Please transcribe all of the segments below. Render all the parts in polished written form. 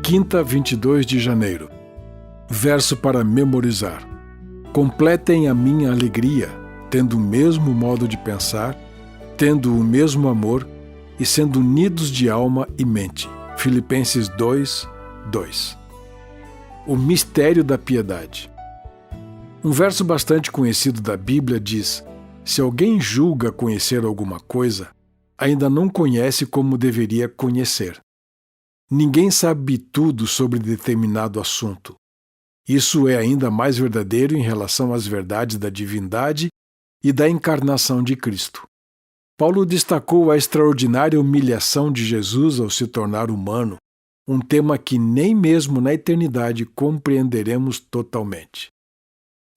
Quinta, 22 de janeiro. Verso para memorizar. Completem a minha alegria, tendo o mesmo modo de pensar, tendo o mesmo amor e sendo unidos de alma e mente. Filipenses 2, 2. O mistério da piedade. Um verso bastante conhecido da Bíblia diz: se alguém julga conhecer alguma coisa, ainda não conhece como deveria conhecer. Ninguém sabe tudo sobre determinado assunto. Isso é ainda mais verdadeiro em relação às verdades da divindade e da encarnação de Cristo. Paulo destacou a extraordinária humilhação de Jesus ao se tornar humano, um tema que nem mesmo na eternidade compreenderemos totalmente.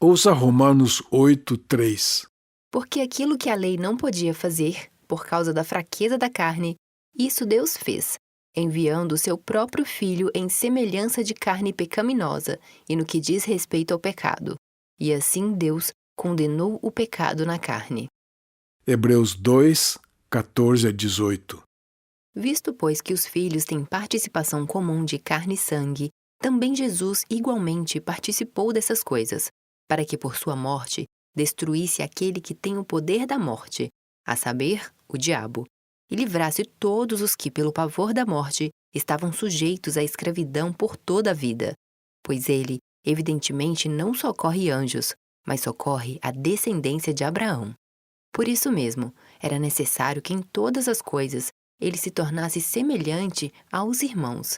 Ouça Romanos 8, 3. Porque aquilo que a lei não podia fazer, por causa da fraqueza da carne, isso Deus fez, enviando o seu próprio Filho em semelhança de carne pecaminosa e no que diz respeito ao pecado. E assim Deus condenou o pecado na carne. Hebreus 2, 14 a 18. Visto, pois, que os filhos têm participação comum de carne e sangue, também Jesus igualmente participou dessas coisas, para que por sua morte destruísse aquele que tem o poder da morte, a saber, o diabo, e livrasse todos os que, pelo pavor da morte, estavam sujeitos à escravidão por toda a vida. Pois ele, evidentemente, não socorre anjos, mas socorre a descendência de Abraão. Por isso mesmo, era necessário que em todas as coisas ele se tornasse semelhante aos irmãos,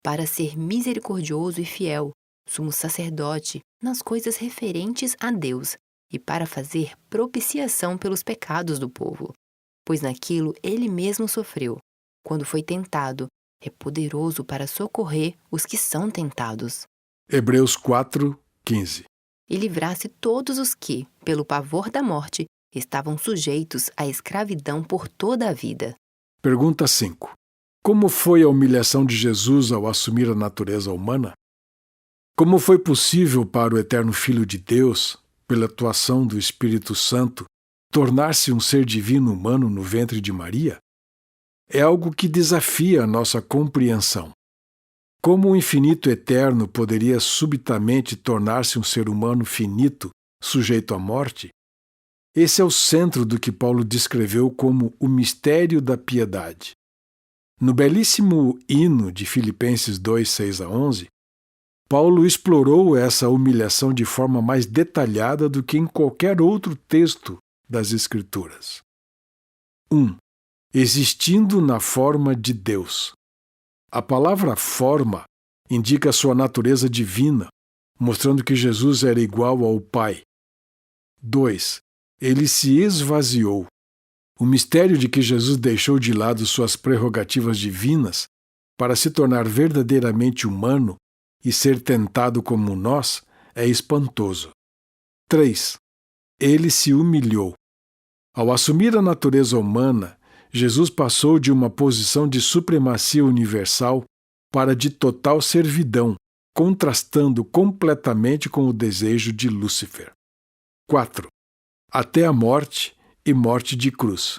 para ser misericordioso e fiel, sumo sacerdote nas coisas referentes a Deus e para fazer propiciação pelos pecados do povo. Pois naquilo ele mesmo sofreu, quando foi tentado, é poderoso para socorrer os que são tentados. Hebreus 4, 15. E livrasse todos os que, pelo pavor da morte, estavam sujeitos à escravidão por toda a vida. Pergunta 5. Como foi a humilhação de Jesus ao assumir a natureza humana? Como foi possível para o eterno Filho de Deus, pela atuação do Espírito Santo, tornar-se um ser divino humano no ventre de Maria? É algo que desafia a nossa compreensão. Como o infinito eterno poderia subitamente tornar-se um ser humano finito, sujeito à morte? Esse é o centro do que Paulo descreveu como o mistério da piedade. No belíssimo hino de Filipenses 2, 6 a 11, Paulo explorou essa humilhação de forma mais detalhada do que em qualquer outro texto das Escrituras. 1. Existindo na forma de Deus. A palavra forma indica sua natureza divina, mostrando que Jesus era igual ao Pai. 2. Ele se esvaziou. O mistério de que Jesus deixou de lado suas prerrogativas divinas para se tornar verdadeiramente humano e ser tentado como nós é espantoso. 3. Ele se humilhou. Ao assumir a natureza humana, Jesus passou de uma posição de supremacia universal para de total servidão, contrastando completamente com o desejo de Lúcifer. 4. Até a morte e morte de cruz.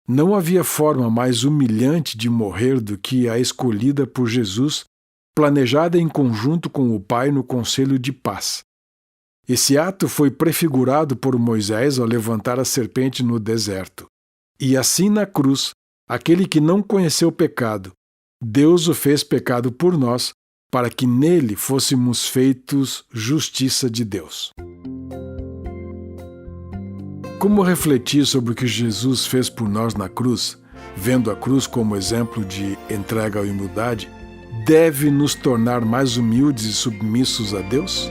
Não havia forma mais humilhante de morrer do que a escolhida por Jesus, planejada em conjunto com o Pai no Conselho de Paz. Esse ato foi prefigurado por Moisés ao levantar a serpente no deserto. E assim na cruz, aquele que não conheceu pecado, Deus o fez pecado por nós, para que nele fôssemos feitos justiça de Deus. Como refletir sobre o que Jesus fez por nós na cruz, vendo a cruz como exemplo de entrega à humildade, deve nos tornar mais humildes e submissos a Deus?